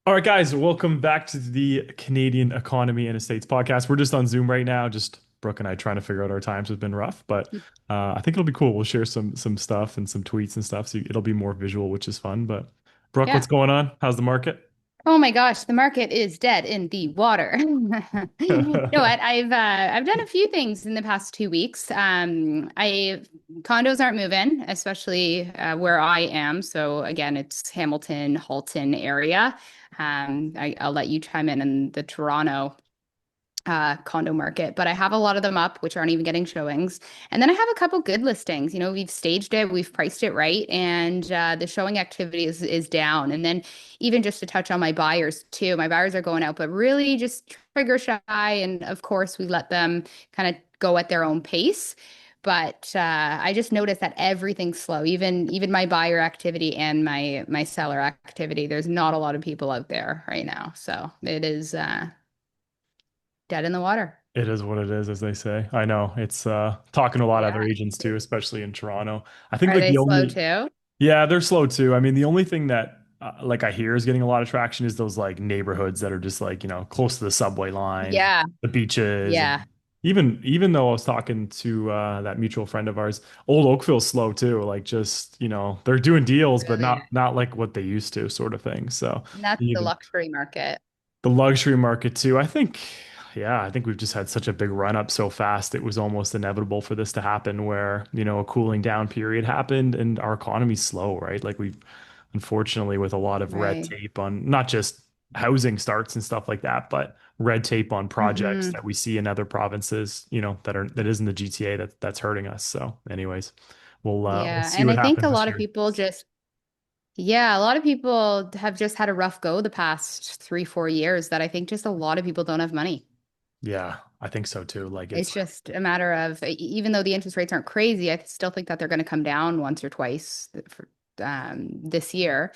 All right, guys, welcome back to the Canadian Economy and Estates podcast. We're just on Zoom right now. Just Brooke and I trying to figure out our times has been rough, but I think it'll be cool. We'll share some stuff and some tweets and stuff, so it'll be more visual, which is fun. But Brooke, what's Yeah. going on? How's the market? Oh my gosh, the market is dead in the water. You know what? I've done a few things in the past 2 weeks. I condos aren't moving, especially where I am. So again, it's Hamilton, Halton area. I'll let you chime in the Toronto condo market, but I have a lot of them up, which aren't even getting showings. And then I have a couple good listings. You know, we've staged it, we've priced it right, and the showing activity is down. And then even just to touch on my buyers too, my buyers are going out, but really just trigger shy. And of course, we let them kind of go at their own pace. But I just noticed that everything's slow, even my buyer activity and my seller activity. There's not a lot of people out there right now, so it is dead in the water. It is what it is, as they say. I know it's talking to a lot of other Yeah. agents too, especially in Toronto. I think Are like they the slow only too? Yeah, they're slow too. I mean, the only thing that like I hear is getting a lot of traction is those like neighborhoods that are just like, close to the subway line, Yeah. the beaches, and Yeah. even though I was talking to that mutual friend of ours, Old Oakville's slow too. Like just, they're doing deals, but Really. not like what they used to, sort of thing. So And that's the even luxury market. the luxury market too. I think we've just had such a big run up so fast. It was almost inevitable for this to happen where, a cooling down period happened and our economy's slow, right? Like we've unfortunately with a lot of red Right. tape on not just housing starts and stuff like that, but red tape on projects Hmm. that we see in other provinces, that is in the GTA that's hurting us. So anyways, we'll Yeah. see And what I think a happens this lot of year. people yeah, a lot of people have just had a rough go the past 3, 4 years that I think just a lot of people don't have money. Yeah, I think so too. Like It's it's just a matter of, even though the interest rates aren't crazy, I still think that they're going to come down once or twice this year.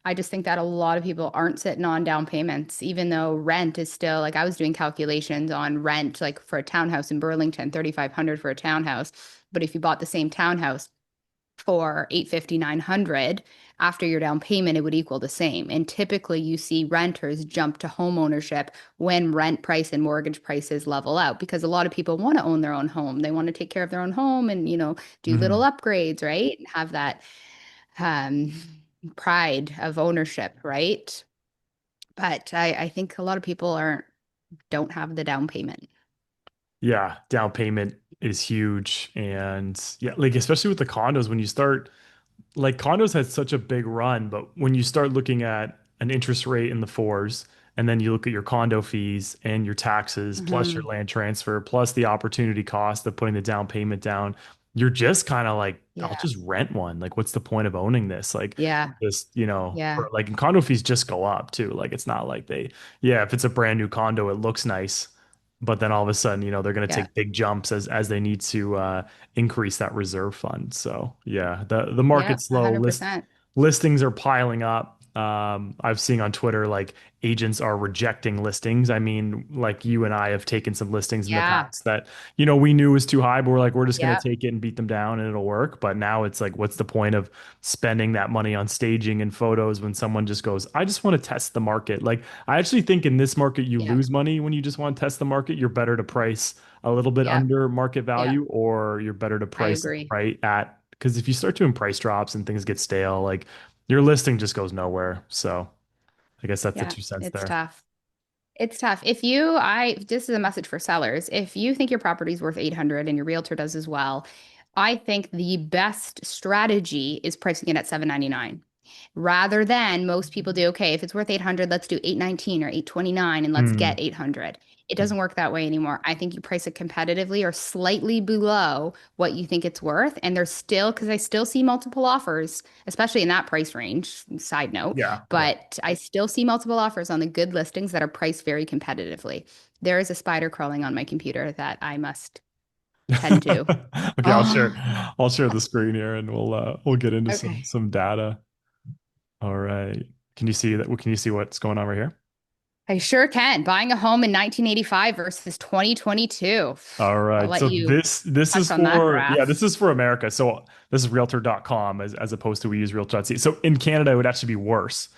I just think that a lot of people aren't sitting on down payments, even though rent is still like I was doing calculations on rent, like for a townhouse in Burlington, 3,500 for a townhouse. But if you bought the same townhouse for 850, 900 after your down payment, it would equal the same. And typically you see renters jump to home ownership when rent price and mortgage prices level out because a lot of people want to own their own home. They want to take care of their own home and, do little Mhm. upgrades, right? And have that um, pride of ownership, right? But I think a lot of people don't have the down payment. Yeah, down payment is huge. And yeah, like especially with the condos, when you start like condos had such a big run, but when you start looking at an interest rate in the fours, and then you look at your condo fees and your taxes, plus your Hmm. land transfer, plus the opportunity cost of putting the down payment down, you're just kind of like, I'll Yeah. just rent one. Like, what's the point of owning this? Like, Yeah. just, Yeah. or like and condo fees just go up too. Like, it's not like yeah, if it's a brand new condo, it looks nice. But then all of a sudden, they're going to Yeah. take big jumps as they need to increase that reserve fund. So yeah, the Yeah. market's slow. 100%. Listings are piling up. I've seen on Twitter like agents are rejecting listings. I mean, like you and I have taken some listings in the Yeah. past that we knew was too high, but we're like we're just gonna Yeah. take it and beat them down and it'll work. But now it's like, what's the point of spending that money on staging and photos when someone just goes, I just want to test the market. Like I actually think in this market you Yeah. lose money when you just want to test the market. You're better to price a little bit Yeah. under market Yeah. value, or you're better to I price agree. right at because if you start doing price drops and things get stale, like your listing just goes nowhere. So I guess that's the Yeah, 2 cents it's there. tough. It's tough. This is a message for sellers. If you think your property is worth 800 and your realtor does as well, I think the best strategy is pricing it at 799 rather than most people do, okay, if it's worth 800, let's do 819 or 829 and let's Hmm. get 800. It doesn't work that way anymore. I think you price it competitively or slightly below what you think it's worth. And there's still, because I still see multiple offers, especially in that price range, side note, Yeah, yeah. but I still see multiple offers on the good listings that are priced very competitively. There is a spider crawling on my computer that I must tend to. Okay, Oh, I'll share the screen here and we'll get into some okay. some data. All right. Can you see that? Can you see what's going on right here? I sure can. Buying a home in 1985 versus 2022. All I'll right. let So you this touch is on that for yeah, graph. this is for America. So this is realtor.com as opposed to we use realtor.ca. So in Canada it would actually be worse.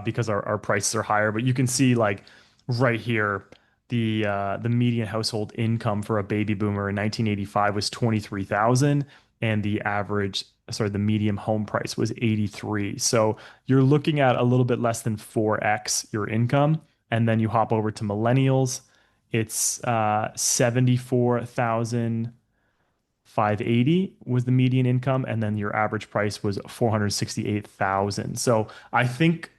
because our prices are higher. But you can see like right here, the median household income for a baby boomer in 1985 was 23,000, and the medium home price was 83. So you're looking at a little bit less than 4x your income. And then you hop over to millennials, it's 74,580 was the median income, and then your average price was 468,000. So I think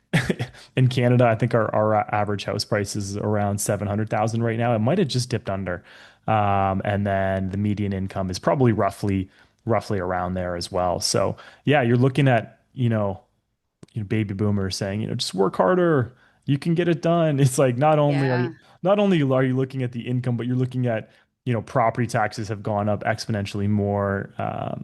in Canada, I think our average house price is around 700,000 right now. It might have just dipped under. And then the median income is probably roughly around there as well. So yeah, you're looking at, baby boomers saying, just work harder, you can get it done. It's like Yeah. not only are you looking at the income, but you're looking at, property taxes have gone up exponentially more.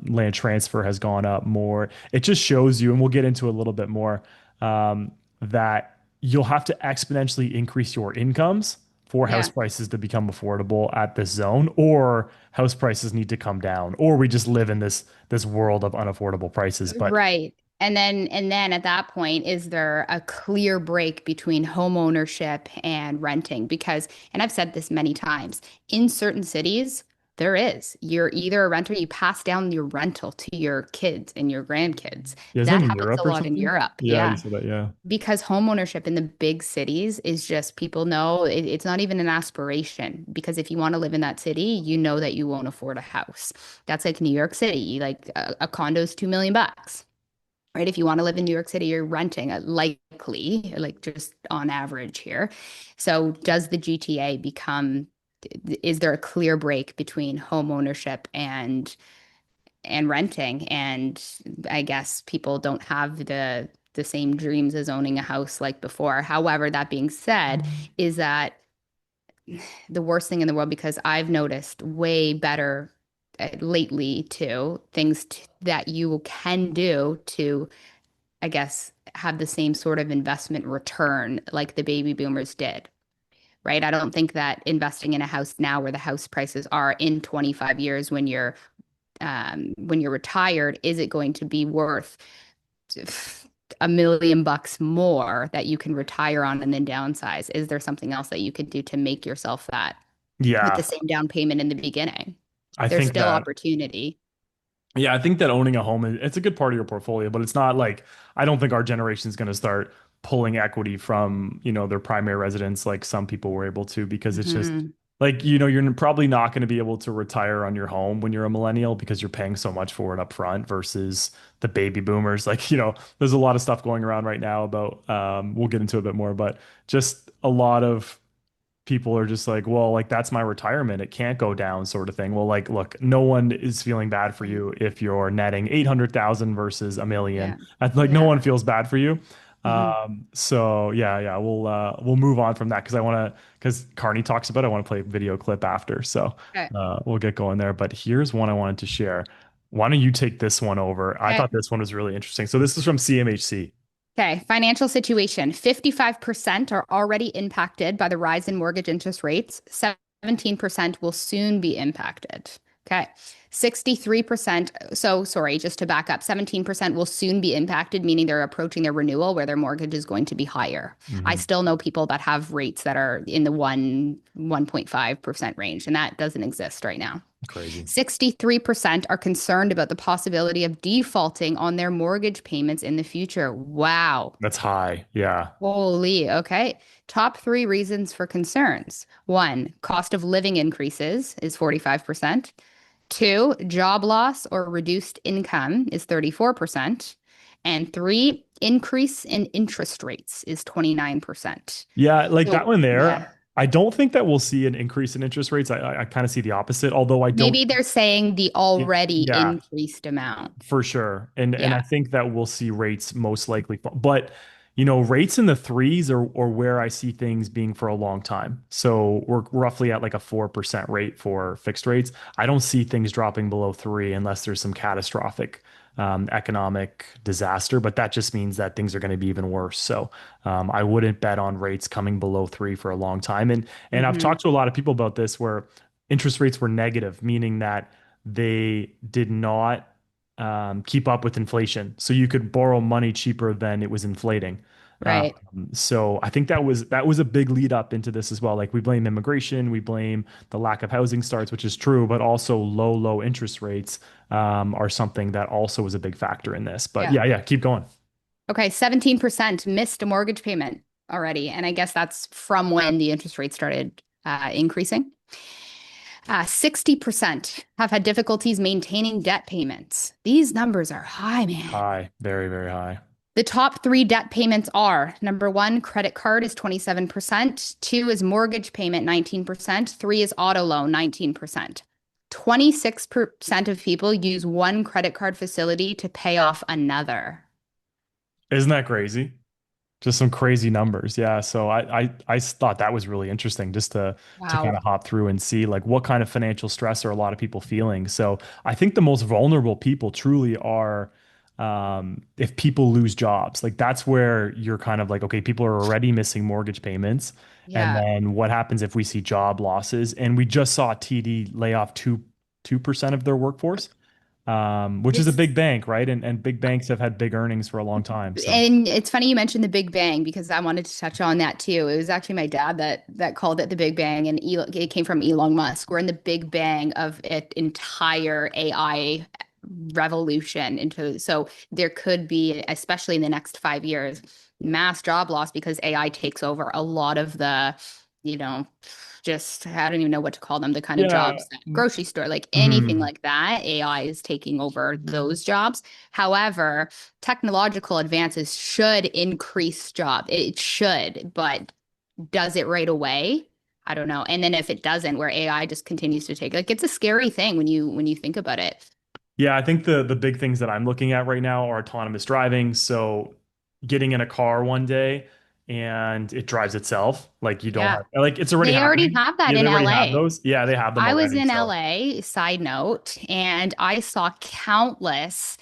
Land transfer has gone up more. It just shows you, and we'll get into a little bit more, that you'll have to exponentially increase your incomes for house Yeah. prices to become affordable at this zone, or house prices need to come down, or we just live in this world of unaffordable prices. But Right. And then at that point, is there a clear break between home ownership and renting? Because, and I've said this many times, in certain cities, there is. You're either a renter, you pass down your rental to your kids and your grandkids. isn't That that in happens Europe a or lot in something? Europe. Yeah, you Yeah. said that. Yeah. Because home ownership in the big cities is just people know it's not even an aspiration. Because if you want to live in that city, you know that you won't afford a house. That's like New York City. Like a condo is 2 million bucks, right? If you want to live in New York City, you're renting likely, like just on average here. So does the GTA become, is there a clear break between home ownership and renting? And I guess people don't have the same dreams as owning a house like before. However, that being said, is that the worst thing in the world? Because I've noticed way better lately too, things that you can do to, I guess, have the same sort of investment return like the baby boomers did, right? I don't think that investing in a house now where the house prices are in 25 years when you're retired, is it going to be worth $1 million more that you can retire on and then downsize? Is there something else that you could do to make yourself that with the Yeah. same down payment in the beginning? I There's think still that opportunity. Yeah, I think that owning a home it's a good part of your portfolio, but it's not like I don't think our generation is going to start pulling equity from, their primary residence like some people were able to, because it's just Hmm. like, you're probably not going to be able to retire on your home when you're a millennial because you're paying so much for it up front versus the baby boomers. Like, there's a lot of stuff going around right now about we'll get into a bit more, but just a lot of people are just like, well, like that's my retirement. It can't go down, sort of thing. Well, like, look, no one is feeling bad for you if you're netting 800,000 versus a million. Yeah. Like no Yeah. one feels bad for you. Hmm. So yeah, we'll move on from that because because Carney talks about it, I want to play a video clip after. So Okay. we'll get going there. But here's one I wanted to share. Why don't you take this one over? I Okay. thought this one was really interesting. So this is from CMHC. Okay, financial situation. 55% are already impacted by the rise in mortgage interest rates. 17% will soon be impacted. Okay. 63%. So, sorry, just to back up, 17% will soon be impacted, meaning they're approaching their renewal where their mortgage is going to be higher. I Mhm. still know people that have rates that are in the 1.5% range, and that doesn't exist right now. Crazy. 63% are concerned about the possibility of defaulting on their mortgage payments in the future. Wow. That's high. Yeah. Holy. Okay. Top three reasons for concerns. One, cost of living increases is 45%. Two, job loss or reduced income is 34%. And three, increase in interest rates is 29%. Yeah, like that So, one yeah. there. I don't think that we'll see an increase in interest rates. I kind of see the opposite, although I don't. Maybe they're saying the already Yeah, increased amount. for sure. And I Yeah. think that we'll see rates most likely, but rates in the threes are where I see things being for a long time. So we're roughly at like a 4% rate for fixed rates. I don't see things dropping below three unless there's some catastrophic economic disaster, but that just means that things are going to be even worse. So I wouldn't bet on rates coming below three for a long time. And I've Hmm. talked to a lot of people about this where interest rates were negative, meaning that they did not keep up with inflation. So you could borrow money cheaper than it was inflating. Right. So I think that was a big lead up into this as well. Like we blame immigration, we blame the lack of housing starts, which is true, but also low interest rates are something that also was a big factor in this. But Yeah. yeah, keep going. Okay, 17% missed a mortgage payment already. And I guess that's from when the interest rate started increasing. 60% have had difficulties maintaining debt payments. These numbers are high, man. High, very, very high. The top three debt payments are number one, credit card is 27%, two is mortgage payment, 19%, three is auto loan, 19%. 26% of people use one credit card facility to pay off another. Isn't that crazy? Just some crazy numbers. Yeah. So I thought that was really interesting just to kind Wow. of hop through and see like what kind of financial stress are a lot of people feeling. So I think the most vulnerable people truly are if people lose jobs. Like that's where you're kind of like, okay, people are already missing mortgage payments. And Yeah. then what happens if we see job losses? And we just saw TD lay off 2% of their workforce, which is a This big bank, right? And big banks have had big earnings for a long time. So and it's funny you mentioned the Big Bang because I wanted to touch on that too. It was actually my dad that called it the Big Bang, and it came from Elon Musk. We're in the Big Bang of an entire AI revolution into so there could be, especially in the next 5 years, mass job loss because AI takes over a lot of the, you know, just I don't even know what to call them, the kind of yeah. jobs, grocery store, like anything Mhm. like that. AI is taking over those jobs. However, technological advances should increase job. It should, but does it right away? I don't know. And then if it doesn't, where AI just continues to take, like it's a scary thing when you think about it. Yeah, I think the big things that I'm looking at right now are autonomous driving. So getting in a car one day and it drives itself. Like you don't Yeah. have like it's already They already happening. have that Yeah, in they already have LA. those. Yeah, they have them I was already. in So LA, side note, and I saw countless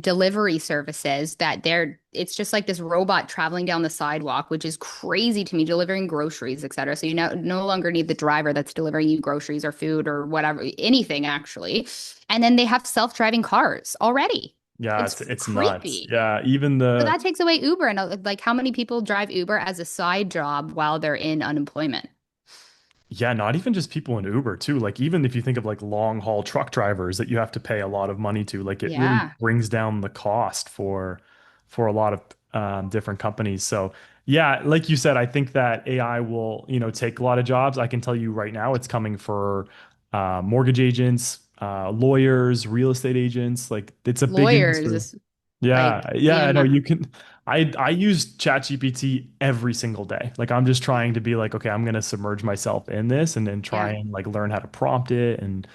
delivery services that it's just like this robot traveling down the sidewalk, which is crazy to me, delivering groceries, et cetera. So you no longer need the driver that's delivering you groceries or food or whatever, anything actually. And then they have self-driving cars already. yeah, It's it's nuts. creepy. Yeah, even So the that takes away Uber. And like, how many people drive Uber as a side job while they're in unemployment? Yeah, not even just people in Uber too. Like even if you think of like long haul truck drivers that you have to pay a lot of money to, like it really Yeah. brings down the cost for a lot of different companies. So yeah, like you said, I think that AI will, take a lot of jobs. I can tell you right now, it's coming for mortgage agents, lawyers, real estate agents. Like it's a big industry. Lawyers, Yeah, like the yeah, I know amount. you can. I use ChatGPT every single day. Like I'm just trying to be like, okay, I'm gonna submerge myself in this and then try Yeah. and like learn how to prompt it and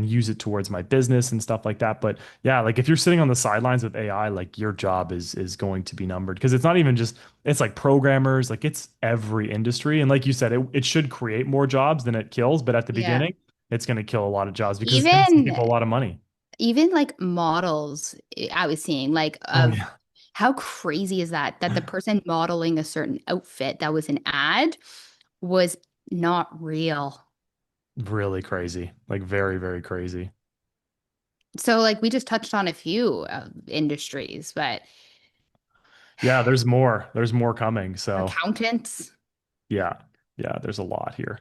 use it towards my business and stuff like that. But yeah, like if you're sitting on the sidelines with AI, like your job is going to be numbered because it's not even just it's like programmers, like it's every industry. And like you said, it should create more jobs than it kills, but at the Yeah. beginning, it's gonna kill a lot of jobs because it's gonna save Even people a lot of money. even like models I was seeing like Oh of yeah. how crazy is that the person modeling a certain outfit that was an ad was not real. Really crazy. Like very, very crazy. So like we just touched on a few industries, but Yeah, there's more. There's more coming. So accountants, yeah, yeah, there's a lot here.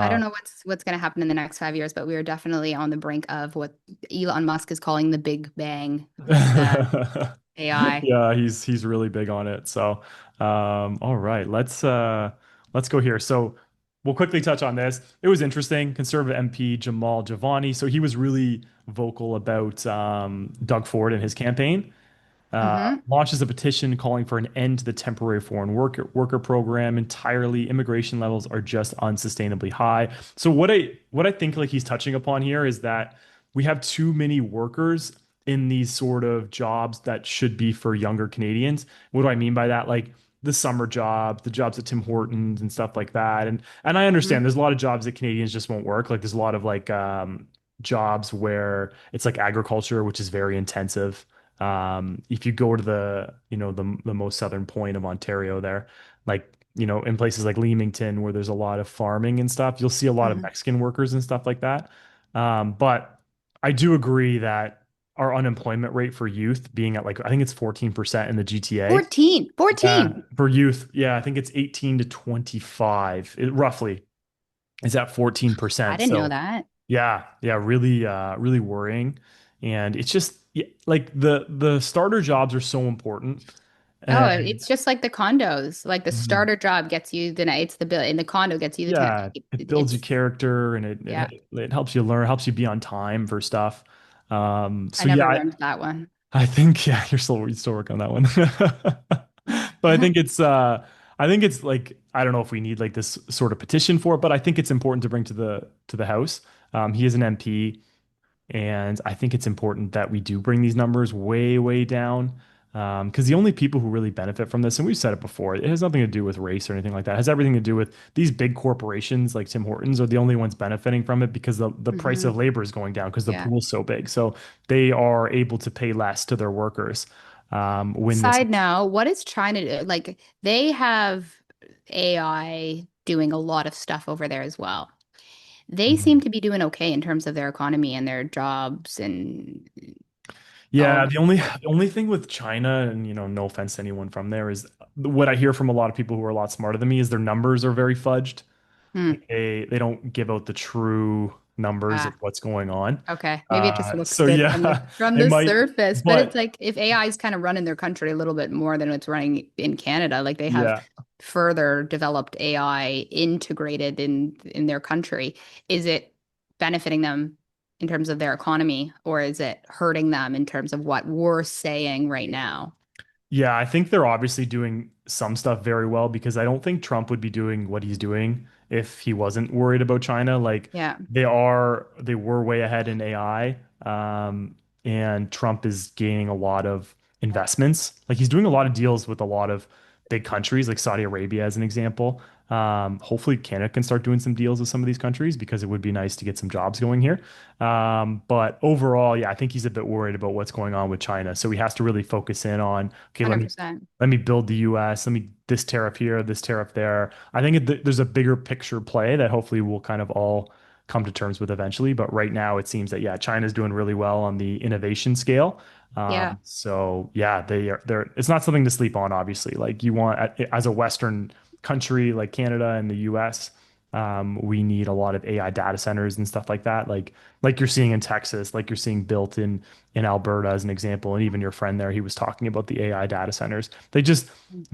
I Uh, don't know what's going to happen in the next 5 years, but we are definitely on the brink of what Elon Musk is calling the Big Bang with AI. yeah, he's really big on it. So, all right, let's go here. So we'll quickly touch on this. It was interesting. Conservative MP Jamal Javani. So he was really vocal about Doug Ford and his campaign. Hmm. Launches a petition calling for an end to the temporary foreign worker program entirely. Immigration levels are just unsustainably high. So what I think like he's touching upon here is that we have too many workers in these sort of jobs that should be for younger Canadians. What do I mean by that? Like the summer jobs, the jobs at Tim Hortons and stuff like that. And I understand Hmm. there's a lot of jobs that Canadians just won't work. Like there's a lot of like jobs where it's like agriculture, which is very intensive. If you go to the most southern point of Ontario there, like, in places like Leamington where there's a lot of farming and stuff, you'll see a lot of Hmm. Mexican workers and stuff like that. But I do agree that our unemployment rate for youth being at like I think it's 14% in the GTA. 14, Yeah, 14. for youth, yeah, I think it's 18 to 25. It roughly is at I 14%. didn't know So that. yeah, yeah, really really worrying. And it's just yeah, like the starter jobs are so important. Oh, And it's just like the condos. Like the mhm, starter job gets you the night, it's the bill, and the condo gets you the ten. yeah, it builds your It's character and yeah. it helps you learn, helps you be on time for stuff. I So yeah, never learned that one. I think yeah, you're still working on that one. But I think it's like I don't know if we need like this sort of petition for it, but I think it's important to bring to the House. He is an MP, and I think it's important that we do bring these numbers way, way down. Because the only people who really benefit from this, and we've said it before, it has nothing to do with race or anything like that. It has everything to do with these big corporations like Tim Hortons are the only ones benefiting from it because the price Hmm. of labor is going down because the Yeah. pool's so big. So they are able to pay less to their workers when this. Side note, what is China do? Like they have AI doing a lot of stuff over there as well. They seem Mhm. to be doing okay in terms of their economy and their jobs and all Yeah, that. the only thing with China, and no offense to anyone from there, is what I hear from a lot of people who are a lot smarter than me is their numbers are very fudged. Hmm. Like they don't give out the true numbers of Ah, what's going on. okay. Maybe it just looks So good yeah, from it the might, surface, but it's but like if AI is kind of running their country a little bit more than it's running in Canada, like they have yeah. further developed AI integrated in their country, is it benefiting them in terms of their economy, or is it hurting them in terms of what we're saying right now? Yeah, I think they're obviously doing some stuff very well because I don't think Trump would be doing what he's doing if he wasn't worried about China. Like Yeah, they were way ahead in AI, and Trump is gaining a lot of investments. Like he's doing a lot of deals with a lot of big countries, like Saudi Arabia as an example. Hopefully Canada can start doing some deals with some of these countries because it would be nice to get some jobs going here. But overall, yeah, I think he's a bit worried about what's going on with China. So he has to really focus in on, okay, 100%. let me build the US, let me this tariff here, this tariff there. I think there's a bigger picture play that hopefully we'll kind of all come to terms with eventually. But right now it seems that yeah, China's doing really well on the innovation scale. Yeah, So yeah, they're it's not something to sleep on, obviously. Like you want as a Western country like Canada and the US, we need a lot of AI data centers and stuff like that. Like you're seeing in Texas, like you're seeing built in Alberta as an example, and even your friend there, he was talking about the AI data centers. They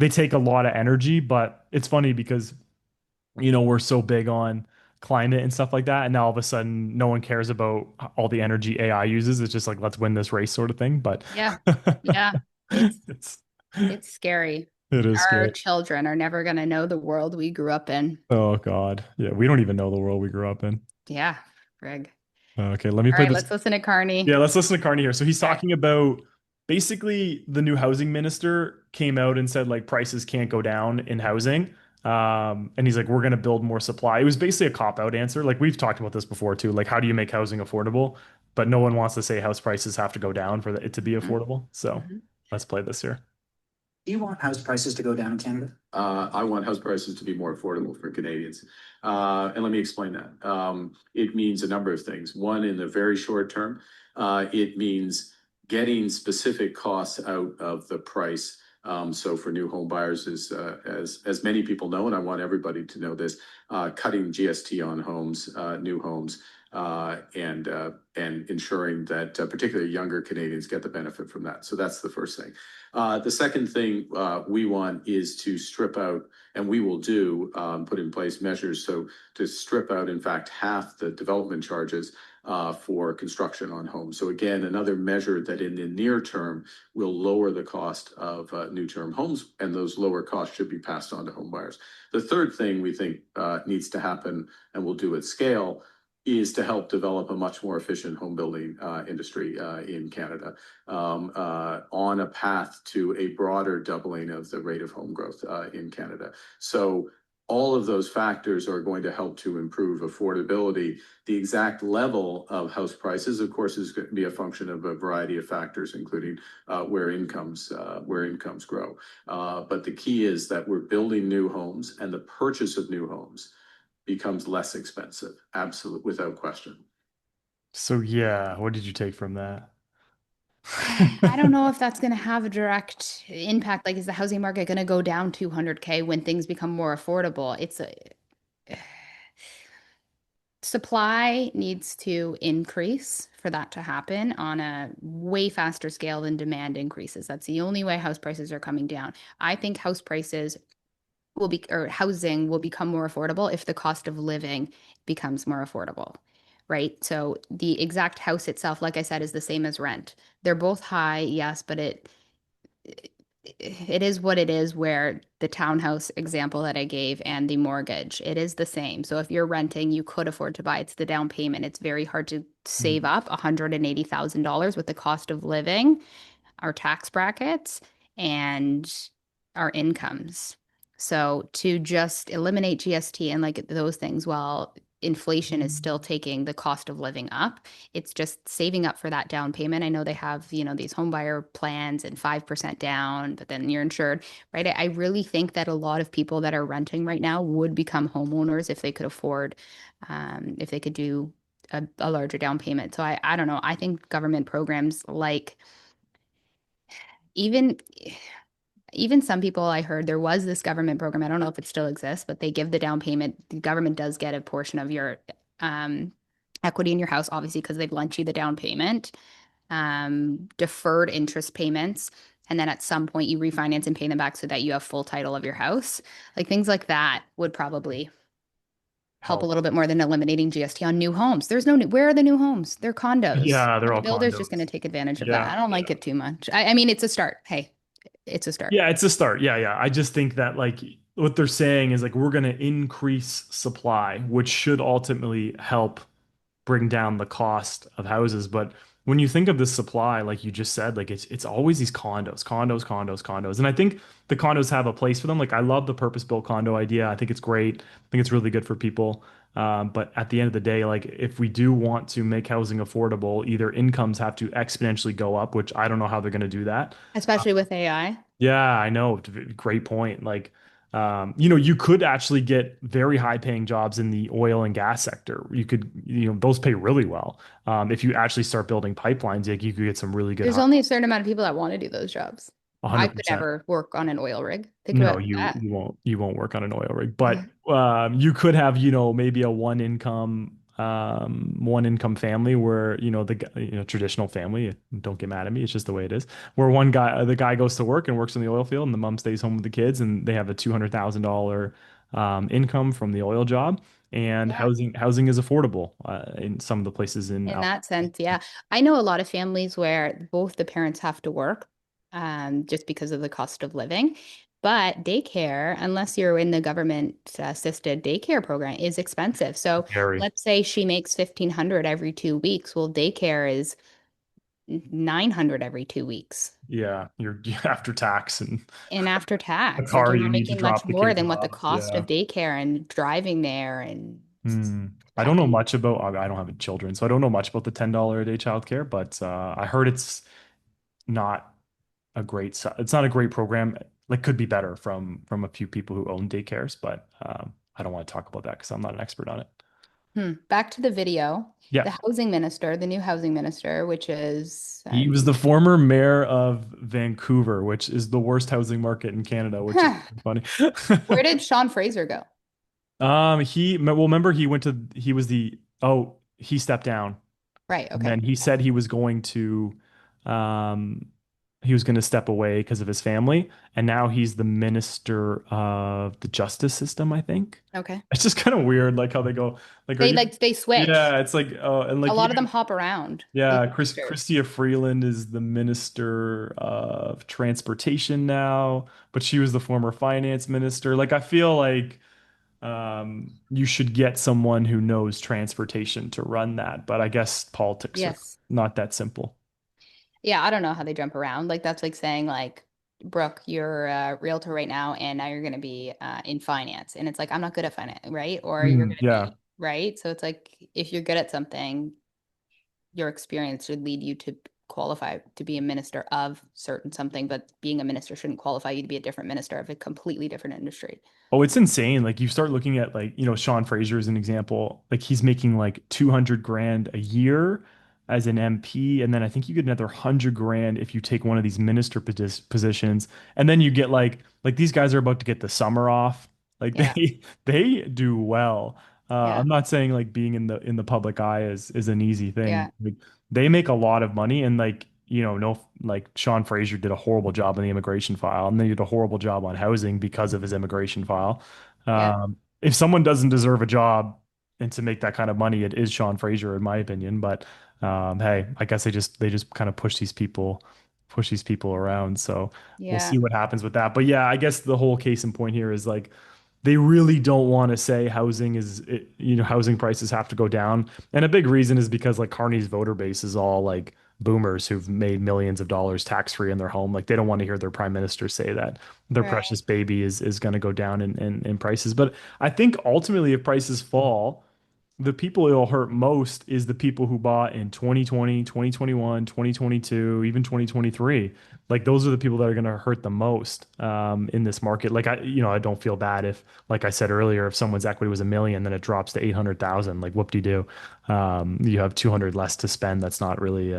take a lot of energy, but it's funny because we're so big on climate and stuff like that, and now all of a sudden no one cares about all the energy AI uses. It's just like let's win this race sort of thing. But yeah, yeah. It's it's it's scary. it is Our scary. children are never going to know the world we grew up in. Oh God, yeah, we don't even know the world we grew up in. Yeah, Greg. Okay, let me All play right, this. let's listen to Carney. Yeah, let's listen to Carney here. So he's Okay. talking about basically the new housing minister came out and said like prices can't go down in housing. And he's like, we're going to build more supply. It was basically a cop out answer. Like we've talked about this before too. Like, how do you make housing affordable? But no one wants to say house prices have to go down for it to be Mhm. affordable. So Mhm. let's play this here. Do you want house prices to go down in Canada? I want house prices to be more affordable for Canadians. And let me explain that. It means a number of things. One, in the very short term, it means getting specific costs out of the price. So for new home buyers, as many people know, and I want everybody to know this, cutting GST on homes, new homes, and ensuring that particularly younger Canadians get the benefit from that. So that's the first thing. The second thing we want is to strip out, and we will do, put in place measures so to strip out, in fact, half the development charges for construction on homes. So again, another measure that in the near term will lower the cost of new term homes, and those lower costs should be passed on to home buyers. The third thing we think needs to happen, and we'll do at scale, is to help develop a much more efficient home building industry in Canada on a path to a broader doubling of the rate of home growth in Canada. So all of those factors are going to help to improve affordability. The exact level of house prices, of course, is going to be a function of a variety of factors, including where incomes grow. But the key is that we're building new homes, and the purchase of new homes becomes less expensive, absolute, without question. So yeah, what did you take from that? I don't know if that's going to have a direct impact. Like, is the housing market going to go down 200K when things become more affordable? It's a supply needs to increase for that to happen on a way faster scale than demand increases. That's the only way house prices are coming down. I think house prices will be, or housing will become more affordable if the cost of living becomes more affordable, right? So the exact house itself, like I said, is the same as rent. They're both high, yes, but it is what it is, where the townhouse example that I gave and the mortgage, it is the same. So if you're renting, you could afford to buy. It's the down payment. It's very hard to save Mm. up $180,000 with the cost of living, our tax brackets, and our incomes. So to just eliminate GST and like those things, while inflation is still taking the cost of living up, it's just saving up for that down payment. I know they have, these home buyer plans and 5% down, but then you're insured, right? I really think that a lot of people that are renting right now would become homeowners if they could afford, if they could do a larger down payment. So I don't know. I think government programs like, even even some people, I heard there was this government program. I don't know if it still exists, but they give the down payment. The government does get a portion of your um, equity in your house, obviously, because they've lent you the down payment, deferred interest payments. And then at some point you refinance and pay them back so that you have full title of your house. Like things like that would probably help a Help. little bit more than eliminating GST on new homes. There's no new, where are the new homes? They're condos. Yeah, they're Are the all builders just going to condos. take advantage of that? Yeah. I don't like it too much. I mean, it's a start. Hey, it's a start. Yeah, it's a start. Yeah, yeah. I just think that like what they're saying is like we're going to increase supply, which should ultimately help bring down the cost of houses. But when you think of the supply, like you just said, like it's always these condos, condos, condos, condos. And I think the condos have a place for them. Like I love the purpose-built condo idea. I think it's great. I think it's really good for people. But at the end of the day, like if we do want to make housing affordable, either incomes have to exponentially go up, which I don't know how they're going to do that. Especially with AI. Yeah, I know. Great point. Like, you could actually get very high paying jobs in the oil and gas sector. You could, those pay really well. If you actually start building pipelines, like you could get some really good There's high, only a certain amount of people that want to do those jobs. I could 100%. never work on an oil rig. Think No, about you that. you won't you won't work on an oil rig, but you could have maybe a one income family where traditional family. Don't get mad at me, it's just the way it is. Where the guy goes to work and works in the oil field, and the mom stays home with the kids, and they have a $200,000 income from the oil job, and Yeah. housing is affordable in some of the places in In Alberta. that sense, yeah. I know a lot of families where both the parents have to work, just because of the cost of living. But daycare, unless you're in the government assisted daycare program, is expensive. So Very, let's say she makes 1,500 every 2 weeks. Well, daycare is 900 every 2 weeks. yeah, you're after tax and And after a tax, like car you're you not need to making much drop the more kids than what the off. cost Yeah. of daycare and driving there and I don't know packing. much about, I don't have children, so I don't know much about the $10 a day childcare, but I heard not it's not a great program. Like could be better from a few people who own daycares, but I don't want to talk about that because I'm not an expert on it. Back to the video. Yeah. The housing minister, the new housing minister, which is, He was the former mayor of Vancouver, which is the worst housing market in Canada, which is funny. where did Sean Fraser go? Remember he stepped down. Right. And Okay. then he said um, he was going to step away because of his family. And now he's the minister of the justice system, I think. Okay. It's just kind of weird, like how they go, like, are you? They switch. Yeah, it's like, and A like lot of them even, hop around. These yeah, ministers. Chrystia Freeland is the minister of transportation now, but she was the former finance minister. Like, I feel like you should get someone who knows transportation to run that. But I guess politics are Yes. not that simple. Yeah, I don't know how they jump around. Like that's like saying like, Brooke, you're a realtor right now, and now you're going to be in finance, and it's like I'm not good at finance, right? Or you're going to Yeah. be right. So it's like if you're good at something, your experience should lead you to qualify to be a minister of certain something, but being a minister shouldn't qualify you to be a different minister of a completely different industry. Oh, it's insane. Like you start looking at like, Sean Fraser as an example, like he's making like 200 grand a year. as an MP, and then I think you get another 100 grand if you take one of these minister positions, and then you get like these guys are about to get the summer off. Like Yeah. they do well. Yeah. I'm not saying like being in the public eye is an easy thing. Yeah. Like they make a lot of money, and like no, like Sean Fraser did a horrible job on the immigration file, and they did a horrible job on housing because of his immigration file. Yeah. If someone doesn't deserve a job and to make that kind of money, it is Sean Fraser, in my opinion. But hey, I guess they just kind of push these people around. So we'll Yeah. see what happens with that. But yeah, I guess the whole case in point here is like they really don't want to say housing prices have to go down. And a big reason is because like Carney's voter base is all like boomers who've made millions of dollars tax free in their home. Like they don't want to hear their prime minister say that their Right. precious baby is going to go down in prices. But I think ultimately, if prices fall, the people it'll hurt most is the people who bought in 2020, 2021, 2022, even 2023. Like those are the people that are going to hurt the most in this market. Like I don't feel bad if, like I said earlier, if someone's equity was a million, then it drops to 800,000. Like whoop-de-doo, you have 200 less to spend. That's not really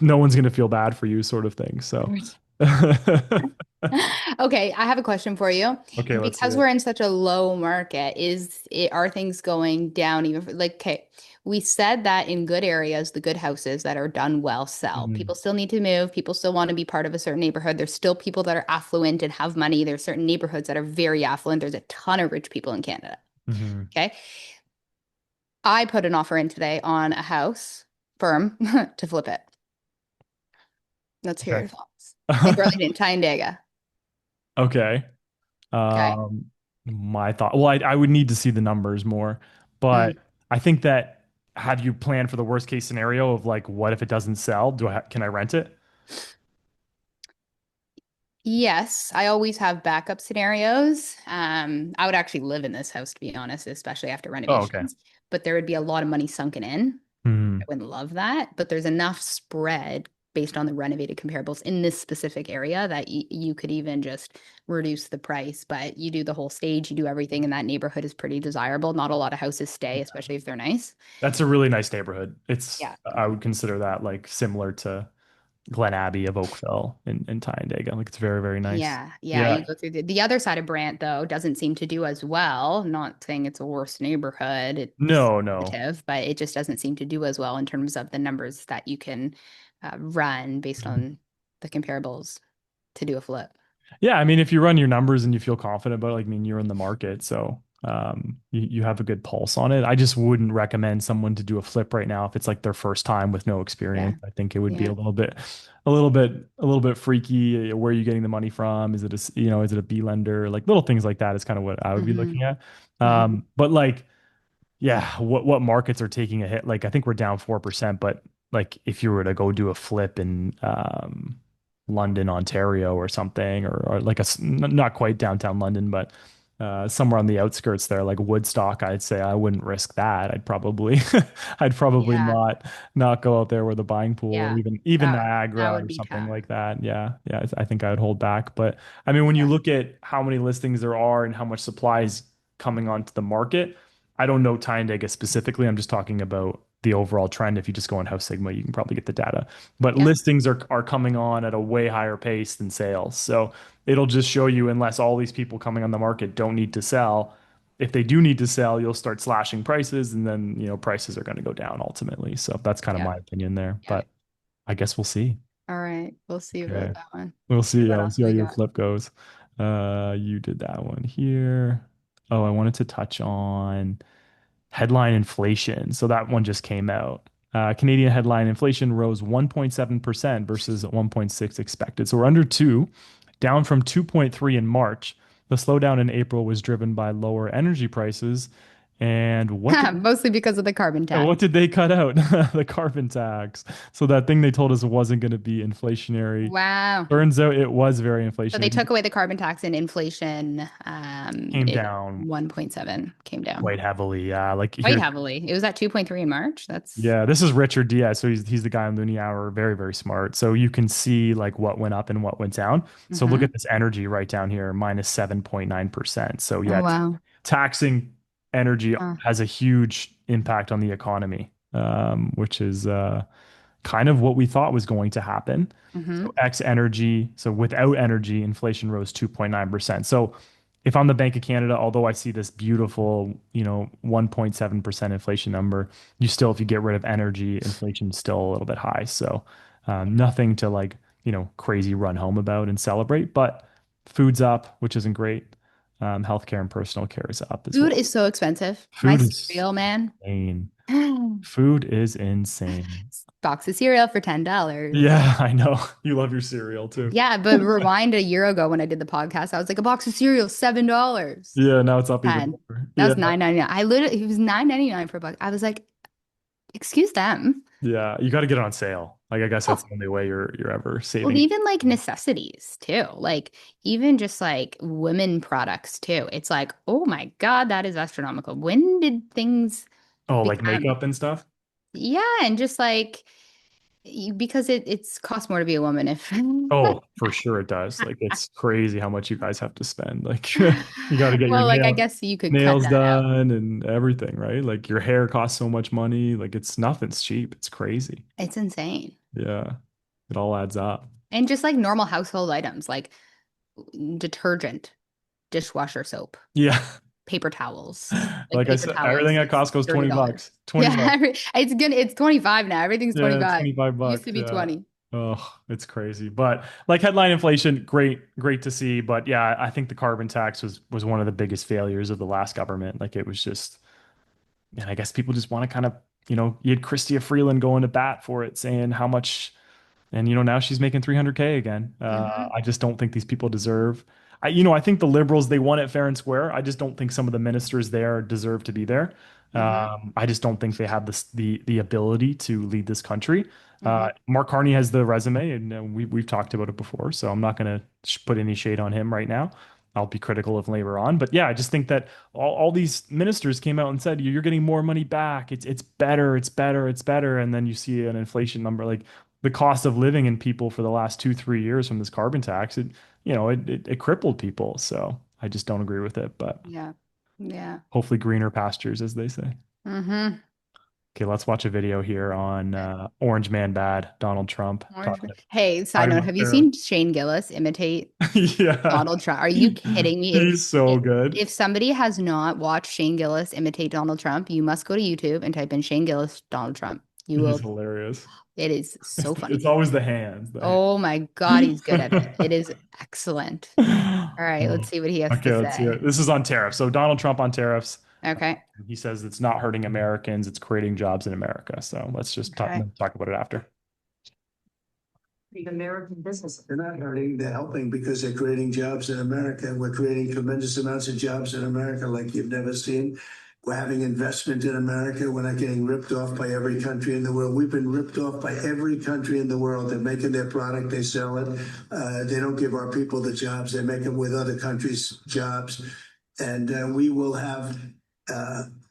no one's going to feel bad for you, sort of thing. So, Okay, I have a question for you. okay, let's Because hear it. we're in such a low market, are things going down like okay, we said that in good areas, the good houses that are done well sell. Mhm. People still need to move, people still want to be part of a certain neighborhood. There's still people that are affluent and have money. There's certain neighborhoods that are very affluent. There's a ton of rich people in Canada. Mhm. Okay. I put an offer in today on a house firm to flip it. Let's hear Okay. your thoughts. In Burlington, Tyndaga. Okay. Okay. My thought, well, I would need to see the numbers more, but Mm. I think that have you planned for the worst case scenario of like, what if it doesn't sell? Can I rent it? Yes, I always have backup scenarios. I would actually live in this house, to be honest, especially after Oh, okay. renovations, but there would be a lot of money sunken in. I Hmm. wouldn't love that, but there's enough spread based on the renovated comparables in this specific area that you could even just reduce the price. But you do the whole stage, you do everything, and that neighborhood is pretty desirable. Not a lot of houses stay, especially if they're nice. That's a really nice neighborhood. Yeah. I would consider that like similar to Glen Abbey of Oakville in Tynedega. Like it's very, very nice. Yeah, yeah. Yeah. You go through the other side of Brant, though, doesn't seem to do as well. Not saying it's a worse neighborhood, it's No, no. relative, but it just doesn't seem to do as well in terms of the numbers that you can run based on the comparables to do a flip. Yeah, I mean, if you run your numbers and you feel confident about it, like, I mean, you're in the market, so you have a good pulse on it. I just wouldn't recommend someone to do a flip right now if it's like their first time with no Yeah, experience. I think it would be yeah. a little bit freaky. Where are you getting the money from? Is it is it a B lender? Like little things like that is kind of what I would be Hmm. looking at. Hmm. But like yeah, what markets are taking a hit? Like I think we're down 4%, but like if you were to go do a flip in London, Ontario or something, or like not quite downtown London, but somewhere on the outskirts there, like Woodstock, I'd say I wouldn't risk that. I'd probably I'd probably Yeah, not go out there with a buying pool or yeah. even That Niagara would or be something tough. like that. Yeah, yeah, I think I would hold back. But I mean, when you Yeah, look at how many listings there are and how much supply is coming onto the market, I don't know Tyndega specifically. I'm just talking about the overall trend. If you just go on House Sigma, you can probably get the data. But yeah, listings are coming on at a way higher pace than sales. So it'll just show you, unless all these people coming on the market don't need to sell, if they do need to sell, you'll start slashing prices, and then prices are going to go down ultimately. So that's kind of yeah, my opinion there. yeah. But I guess we'll see. All right, we'll see about Okay. that one. We'll See see. Yeah, what we'll else see how we your got. flip goes. You did that one here. Oh, I wanted to touch on headline inflation. So that one just came out. Canadian headline inflation rose 1.7% versus 1.6 expected. So we're under 2, down from 2.3 in March. The slowdown in April was driven by lower energy prices. And Mostly because of the carbon what tax. did they cut out? The carbon tax. So that thing they told us wasn't going to be inflationary. Wow. Turns out it was very So they inflationary. took away the carbon tax and inflation, Came it down 1.7 came down quite heavily. Yeah, like quite here. heavily. It was at 2.3 in March. That's Yeah, this is Richard Diaz. So he's the guy on Looney Hour, very, very smart. So you can see like what went up and what went down. So look hmm. at this energy right down here, minus 7.9%. So Oh yeah, wow. taxing energy Huh. has a huge impact on the economy, which is kind of what we thought was going to happen. So Hmm. X energy, so without energy, inflation rose 2.9%. So if I'm the Bank of Canada, although I see this beautiful, 1.7% inflation number, you still, if you get rid of energy, inflation's still a little bit high. So nothing to like, crazy run home about and celebrate, but food's up, which isn't great. Healthcare and personal care is up as Food well. is so expensive. My Food is cereal, man. insane. Food is insane. Box of cereal for $10. Yeah, I know. You love your cereal too. Yeah, but rewind a year ago when I did the podcast, I was like, a box of cereal, $7. Yeah, now it's up even 10. more. That Yeah. was 9.99. I literally, it was 9.99 for a buck. I was like, excuse them. Yeah, you got to get it on sale. Like I guess that's Oh, the only way you're ever well, saving. even like necessities too. Like even just like women products too. It's like, oh my God, that is astronomical. When did things Oh, like become? makeup and stuff? Yeah, and just like because it's costs more to be a woman if Oh, for sure it does. Like it's crazy how much you guys have to spend. Like you got to get your well, like I guess you could cut nails that out. done and everything, right? Like your hair costs so much money. Like it's nothing's cheap. It's crazy. It's insane. Yeah. It all adds up. And just like normal household items like detergent, dishwasher soap, Yeah. paper towels. Like Like I paper said, towels everything at is Costco is 20 $30. bucks. 20 Yeah, bucks. it's 25 now. Everything's Yeah, 25. 25 Used to bucks. be Yeah. 20. Oh, it's crazy. But like headline inflation, great to see. But yeah, I think the carbon tax was one of the biggest failures of the last government. Like it was just, and I guess people just want to kind of, you had Chrystia Freeland going to bat for it, saying how much, and now she's making 300K again. Hmm. I just don't think these people deserve. I think the liberals they won it fair and square. I just don't think some of the ministers there deserve to be there. Hmm. I just don't think they have the ability to lead this country. Hmm. Mark Carney has the resume, and we've talked about it before, so I'm not going to put any shade on him right now. I'll be critical of Labor on, but yeah, I just think that all these ministers came out and said you're getting more money back. It's better, it's better, it's better, and then you see an inflation number like the cost of living in people for the last 2, 3 years from this carbon tax, it crippled people. So I just don't agree with it, but Yeah. Yeah. hopefully greener pastures, as they say. Hmm. Okay, let's watch a video here on Orange Man Bad, Donald Trump Orange. Hey, side talking note, about have you tariffs. seen Shane Gillis imitate Yeah, Donald Trump? Are you kidding me? he's so good. If somebody has not watched Shane Gillis imitate Donald Trump, you must go to YouTube and type in Shane Gillis Donald Trump. You He's will. hilarious. It is so It's funny. always the hands. Oh my God, he's good at it. It is excellent. All right, let's Oh, see what he has to okay, let's see say. it. This is on tariffs. So Donald Trump on tariffs. Okay. He says it's not hurting Americans, it's creating jobs in America. So let's just Okay. talk about it after. The American businesses. They're not hurting, they're helping because they're creating jobs in America. And we're creating tremendous amounts of jobs in America like you've never seen. We're having investment in America. We're not getting ripped off by every country in the world. We've been ripped off by every country in the world. They're making their product, they sell it. They don't give our people the jobs, they make them with other countries' jobs. And we will have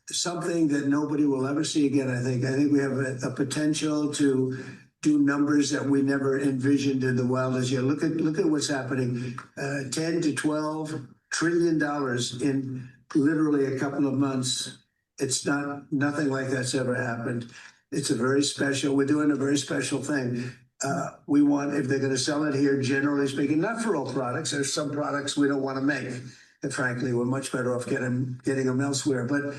something that nobody will ever see again, I think. I think we have a potential to do numbers that we never envisioned in the wildest year. Look at what's happening. 10 to 12 trillion dollars in literally a couple of months. It's nothing like that's ever happened. It's a very special, we're doing a very special thing. We want, if they're going to sell it here, generally speaking, not for all products, there's some products we don't want to make. And frankly, we're much better off getting them elsewhere. But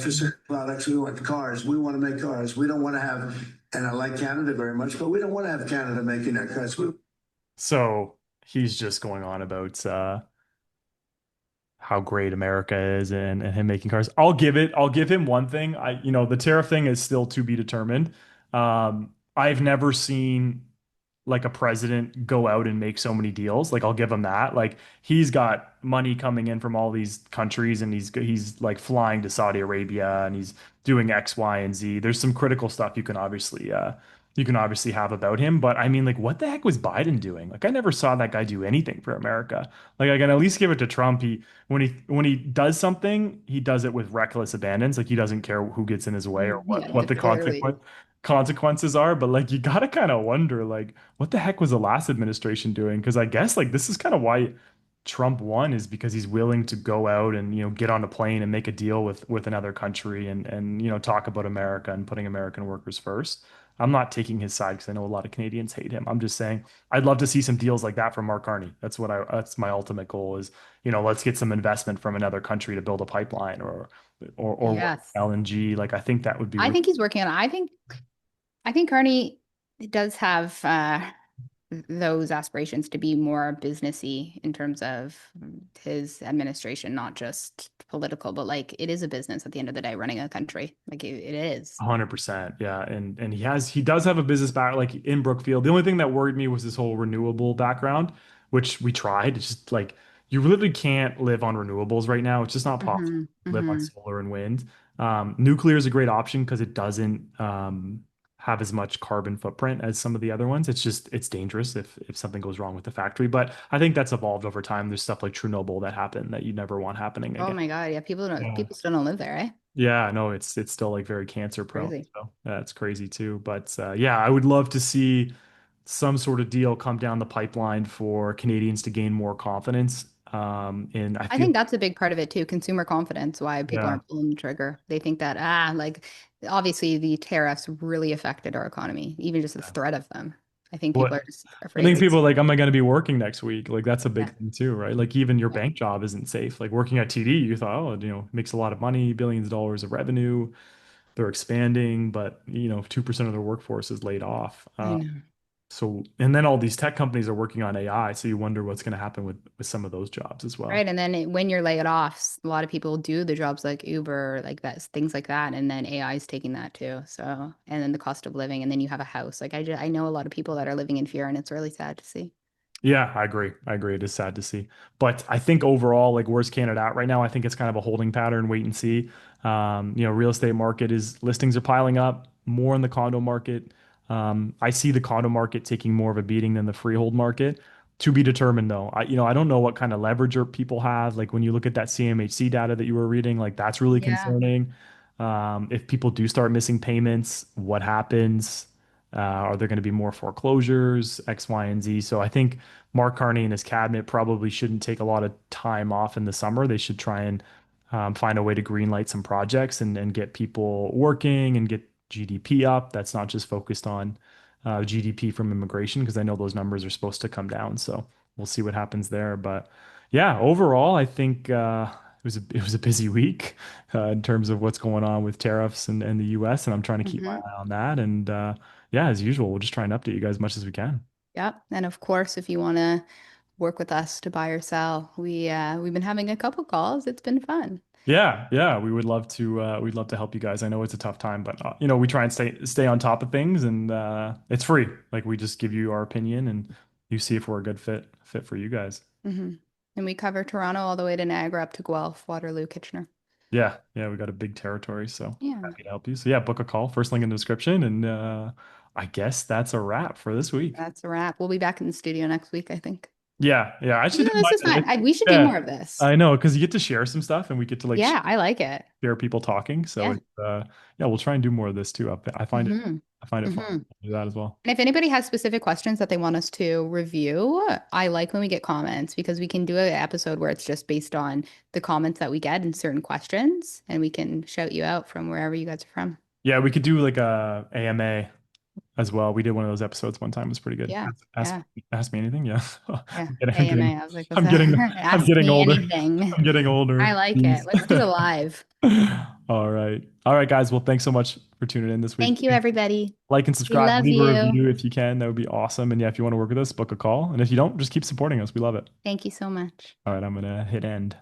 for certain products, we want cars. We want to make cars. We don't want to have, and I like Canada very much, but we don't want to have Canada making our cars. So he's just going on about how great America is and him making cars. I'll give him one thing. The tariff thing is still to be determined. I've never seen like a president go out and make so many deals. Like I'll give him that. Like he's got money coming in from all these countries and he's like flying to Saudi Arabia and he's doing X, Y, and Z. There's some critical stuff you can obviously have about him, but I mean like what the heck was Biden doing? Like I never saw that guy do anything for America. Like I can at least give it to Trump. When he does something, he does it with reckless abandon. Like he doesn't care who gets in his way or Yeah, what the clearly. consequences are. But like you gotta kind of wonder like what the heck was the last administration doing? Because I guess like this is kind of why Trump won is because he's willing to go out and get on a plane and make a deal with another country and talk about America and putting American workers first. I'm not taking his side because I know a lot of Canadians hate him. I'm just saying I'd love to see some deals like that from Mark Carney. That's my ultimate goal is, let's get some investment from another country to build a pipeline or work Yes. LNG. Like I think that would be I really think he's working on it. I think Carney does have those aspirations to be more businessy in terms of his administration, not just political, but like it is a business at the end of the day, running a country. Like it is. 100%. Yeah. And he does have a business back like in Brookfield. The only thing that worried me was this whole renewable background, which we tried. It's just like you literally can't live on renewables right now. It's just not possible Hmm. to live on Hmm. solar and wind. Nuclear is a great option because it doesn't have as much carbon footprint as some of the other ones. It's dangerous if something goes wrong with the factory. But I think that's evolved over time. There's stuff like Chernobyl that happened that you never want happening Oh again. my God. Yeah. Yeah. People still don't live there, eh? Yeah, no, it's still like very cancer prone. Crazy. So that's crazy too. But yeah, I would love to see some sort of deal come down the pipeline for Canadians to gain more confidence. And I I feel, think that's a big part of it too, consumer confidence, why people yeah, aren't pulling the trigger. They think that, like obviously the tariffs really affected our economy, even just the threat of them. I think people what are just I think afraid. people are like, am I going to be working next week? Like that's a Yeah. big thing too, right? Like even your Yeah. bank job isn't safe. Like working at TD, you thought, oh, makes a lot of money, billions of dollars of revenue. They're expanding, but 2% of their workforce is laid off. I know. So, and then all these tech companies are working on AI. So you wonder what's going to happen with some of those jobs as well. Right. And then when you're laid off, a lot of people do the jobs like Uber, like that, things like that. And then AI is taking that too. So, and then the cost of living, and then you have a house. Like I know a lot of people that are living in fear, and it's really sad to see. Yeah, I agree. I agree. It is sad to see. But I think overall, like where's Canada at right now? I think it's kind of a holding pattern, wait and see. Real estate market is listings are piling up more in the condo market. I see the condo market taking more of a beating than the freehold market. To be determined though. I don't know what kind of leverage people have. Like when you look at that CMHC data that you were reading, like that's really Yeah. concerning. If people do start missing payments, what happens? Are there going to be more foreclosures, X, Y, and Z? So I think Mark Carney and his cabinet probably shouldn't take a lot of time off in the summer. They should try and find a way to greenlight some projects and get people working and get GDP up. That's not just focused on GDP from immigration, because I know those numbers are supposed to come down. So we'll see what happens there. But yeah, overall, I think it was a busy week in terms of what's going on with tariffs and the US, and I'm trying to keep my Hmm. eye on that. And yeah, as usual, we'll just try and update you guys as much as we can. Yep. And of course, if you want to work with us to buy or sell, we've been having a couple calls. It's been fun. Yeah, yeah, we'd love to help you guys. I know it's a tough time, but we try and stay on top of things, and it's free. Like we just give you our opinion and you see if we're a good fit for you guys. Hmm. And we cover Toronto all the way to Niagara up to Guelph, Waterloo, Kitchener. Yeah, yeah, we got a big territory, so Yeah, happy to help you. So yeah, book a call, first link in the description, and I guess that's a wrap for this week. that's a wrap. We'll be back in the studio next week, I think. Yeah, yeah, I Yeah, actually didn't this is mind fun. it. We should do Yeah, more of this. I know, because you get to share some stuff, and we get to like Yeah, I like it. share people talking. So Yeah. it's yeah, we'll try and do more of this too. I find it Hmm. I find it fun Hmm. to do that as well. And if anybody has specific questions that they want us to review, I like when we get comments because we can do an episode where it's just based on the comments that we get and certain questions, and we can shout you out from wherever you guys are from. Yeah, we could do like a AMA as well. We did one of those episodes one time. It was pretty good. Yeah, Ask yeah, ask me anything. Yeah. yeah. I'm AMA. getting I was like, what's I'm that? getting I'm Ask getting me older. anything. I'm getting I older. like it. Jeez. Let's do it live. All right. All right, guys. Well, thanks so much for tuning in this week. Thank you, everybody. Like and We subscribe, love leave a you. review if you can. That would be awesome. And yeah, if you want to work with us, book a call. And if you don't, just keep supporting us. We love it. Thank you so much. All right, I'm gonna hit end.